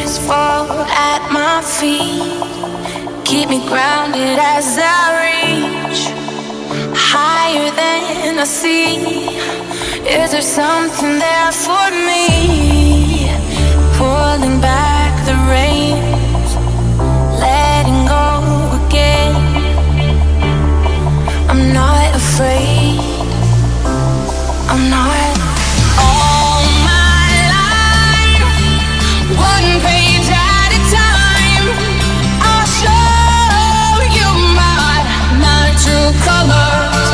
tears fall at my feet. Keep me grounded as I reach higher than I see. Is there something there for me? Pulling back the reins, letting go again. I'm not afraid. I'm not. All my life, one page at a time, I'll show you my true colors.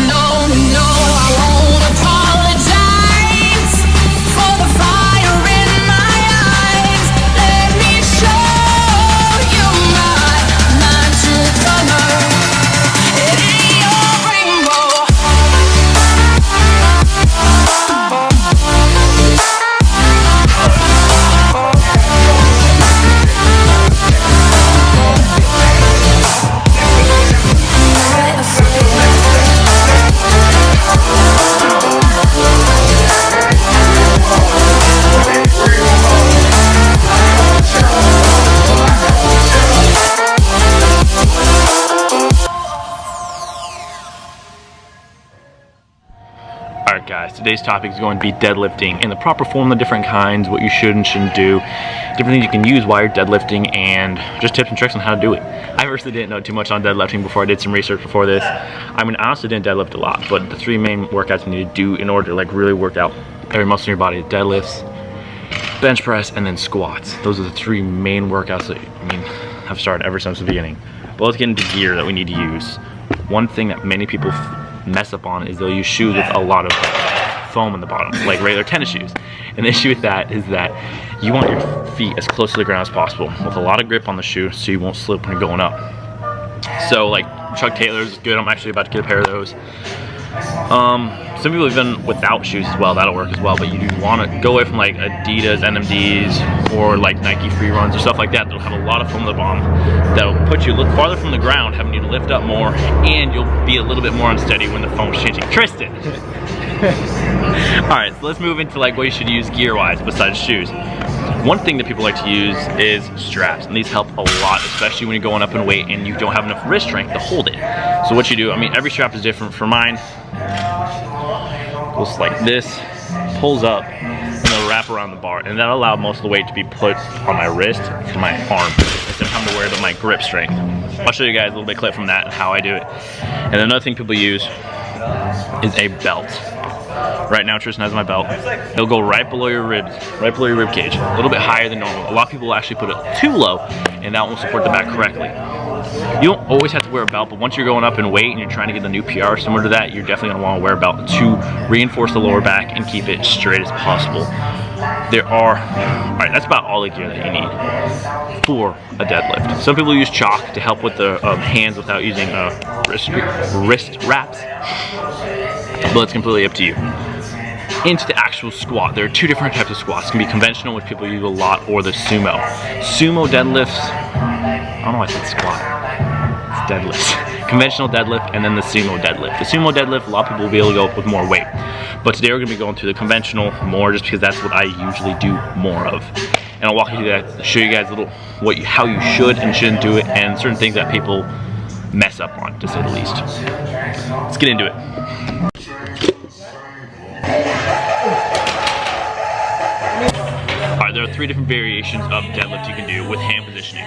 No, no, I won't apologize for the fire in my eyes. Let me show you my true colors. It ain't your rainbow. Alright guys, today's topic is going to be deadlifting and the proper form, the different kinds, what you should and shouldn't do, different things you can use while you're deadlifting, and just tips and tricks on how to do it. I personally didn't know too much on deadlifting before I did some research before this. I mean, I honestly didn't deadlift a lot, but the three main workouts you need to do in order to like really work out every muscle in your body: deadlifts, bench press, and then squats. Those are the three main workouts that, I mean, I've started ever since the beginning. But let's get into gear that we need to use. One thing that many people mess up on is they'll use shoes with a lot of foam in the bottom, like regular tennis shoes. And the issue with that is that you want your feet as close to the ground as possible with a lot of grip on the shoe so you won't slip when you're going up. So like Chuck Taylor's is good. I'm actually about to get a pair of those. Some people even without shoes as well, that'll work as well, but you do want to go away from like Adidas, NMDs, or like Nike free runs or stuff like that. They'll have a lot of foam at the bottom that'll put you a little farther from the ground, having you to lift up more, and you'll be a little bit more unsteady when the foam's changing. Tristan! Alright, so let's move into like what you should use gear-wise besides shoes. One thing that people like to use is straps, and these help a lot, especially when you're going up in weight and you don't have enough wrist strength to hold it. So what you do, I mean, every strap is different. For mine, goes like this, pulls up, and it'll wrap around the bar, and that'll allow most of the weight to be put on my wrist to my arm instead of having to worry about my grip strength. I'll show you guys a little bit clip from that and how I do it. And another thing people use is a belt. Right now Tristan has my belt. It'll go right below your ribs, right below your rib cage, a little bit higher than normal. A lot of people actually put it too low, and that won't support the back correctly. You don't always have to wear a belt, but once you're going up in weight and you're trying to get the new PR similar to that, you're definitely going to want to wear a belt to reinforce the lower back and keep it straight as possible. Alright, that's about all the gear that you need for a deadlift. Some people use chalk to help with the hands without using wrist wraps, but it's completely up to you. Into the actual squat, there are two different types of squats. It can be conventional, which people use a lot, or the sumo. Sumo deadlifts, I don't know why I said squat, it's deadlifts. Conventional deadlift, and then the sumo deadlift. The sumo deadlift, a lot of people will be able to go up with more weight. But today we're going to be going through the conventional more, just because that's what I usually do more of. And I'll walk you through that, show you guys a little how you should and shouldn't do it, and certain things that people mess up on, to say the least. Let's get into it. Alright, there are three different variations of deadlift you can do with hand positioning.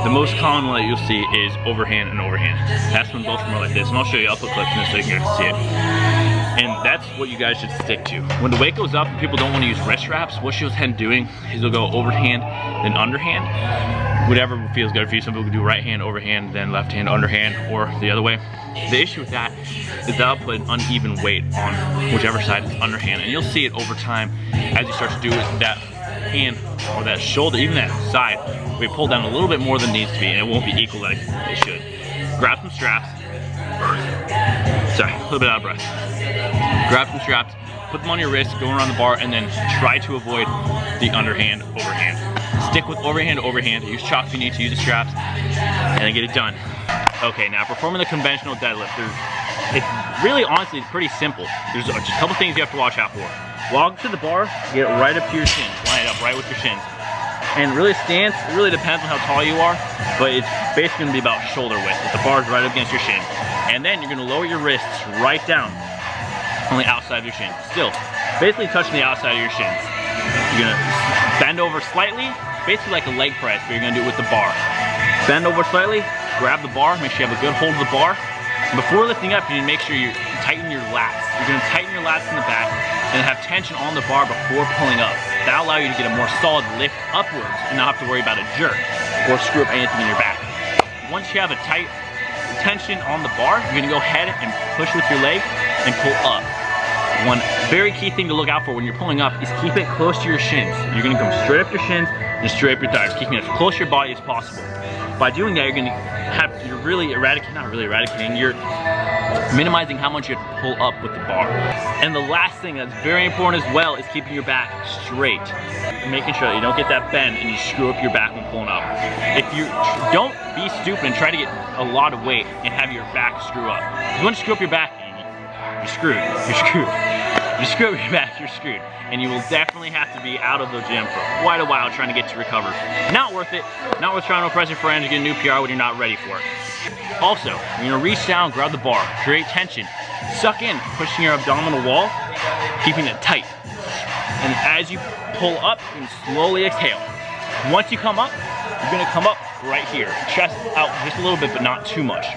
The most common one that you'll see is overhand and overhand. That's when both of them are like this, and I'll show you, I'll put clips in this so you can see it. And that's what you guys should stick to. When the weight goes up and people don't want to use wrist wraps, what you'll tend doing is they'll go overhand, then underhand. Whatever feels good for you. Some people can do right hand, overhand, then left hand, underhand, or the other way. The issue with that is that'll put an uneven weight on whichever side is underhand, and you'll see it over time as you start to do it, that hand or that shoulder, even that side, we pull down a little bit more than it needs to be, and it won't be equal like it should. Grab some straps. Sorry, a little bit out of breath. Grab some straps, put them on your wrist, go around the bar, and then try to avoid the underhand, overhand. Stick with overhand, overhand. Use chalk if you need to, use the straps, and then get it done. Okay, now performing the conventional deadlift, it's really honestly pretty simple. There's just a couple things you have to watch out for. Walk to the bar, get it right up to your shins. Line it up right with your shins. And really stance, it really depends on how tall you are, but it's basically gonna be about shoulder width. If the bar is right up against your shin. And then you're gonna lower your wrists right down on the outside of your shin. Still, basically touching the outside of your shins. You're gonna bend over slightly, basically like a leg press, but you're gonna do it with the bar. Bend over slightly, grab the bar, make sure you have a good hold of the bar. And before lifting up, you need to make sure you tighten your lats. You're gonna tighten your lats in the back and have tension on the bar before pulling up. That'll allow you to get a more solid lift upwards and not have to worry about a jerk or screw up anything in your back. Once you have a tight tension on the bar, you're gonna go ahead and push with your leg and pull up. One very key thing to look out for when you're pulling up is keep it close to your shins. You're gonna come straight up your shins and straight up your thighs, keeping it as close to your body as possible. By doing that, you're really eradicating, you're minimizing how much you have to pull up with the bar. And the last thing that's very important as well is keeping your back straight. Making sure that you don't get that bend and you screw up your back when pulling up. If you don't be stupid and try to get a lot of weight and have your back screw up. Because once you screw up your back, you're screwed. You're screwed. You screw up your back, you're screwed. And you will definitely have to be out of the gym for quite a while trying to get to recover. Not worth it. Not worth trying to impress your friends or get a new PR when you're not ready for it. Also, you're gonna reach down, grab the bar, create tension, suck in, pushing your abdominal wall, keeping it tight. And as you pull up, you can slowly exhale. Once you come up, you're gonna come up right here. Chest out just a little bit, but not too much.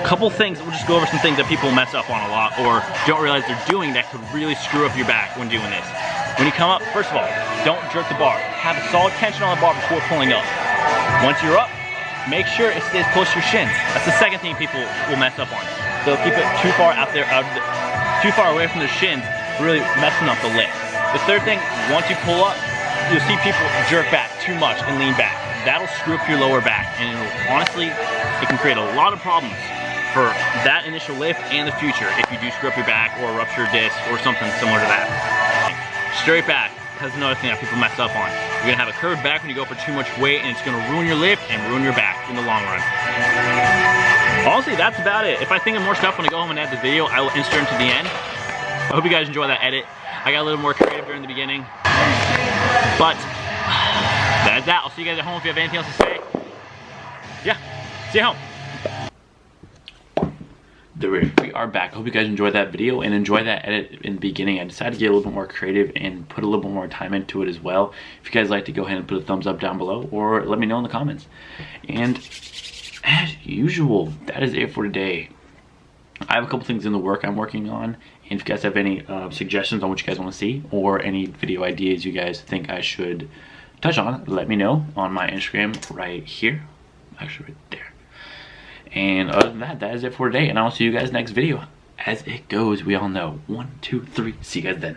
Couple things, we'll just go over some things that people mess up on a lot or don't realize they're doing that could really screw up your back when doing this. When you come up, first of all, don't jerk the bar. Have a solid tension on the bar before pulling up. Once you're up, make sure it stays close to your shins. That's the second thing people will mess up on. They'll keep it too far out there, too far away from their shins, really messing up the lift. The third thing, once you pull up, you'll see people jerk back too much and lean back. That'll screw up your lower back, and honestly, it can create a lot of problems for that initial lift and the future if you do screw up your back or rupture a disc or something similar to that. Straight back, that's another thing that people mess up on. You're gonna have a curved back when you go for too much weight, and it's gonna ruin your lift and ruin your back in the long run. Honestly, that's about it. If I think of more stuff when I go home and edit the video, I will insert into the end. I hope you guys enjoy that edit. I got a little more creative during the beginning. But that's that. I'll see you guys at home if you have anything else to say. Yeah, see you at home. We are back. I hope you guys enjoyed that video and enjoyed that edit in the beginning. I decided to get a little bit more creative and put a little bit more time into it as well. If you guys like to go ahead and put a thumbs up down below or let me know in the comments. And as usual, that is it for today. I have a couple things in the work I'm working on. And if you guys have any suggestions on what you guys want to see or any video ideas you guys think I should touch on, let me know on my Instagram right here. Actually right there. And other than that, that is it for today. And I'll see you guys next video. As it goes, we all know. 1, 2, 3. See you guys then.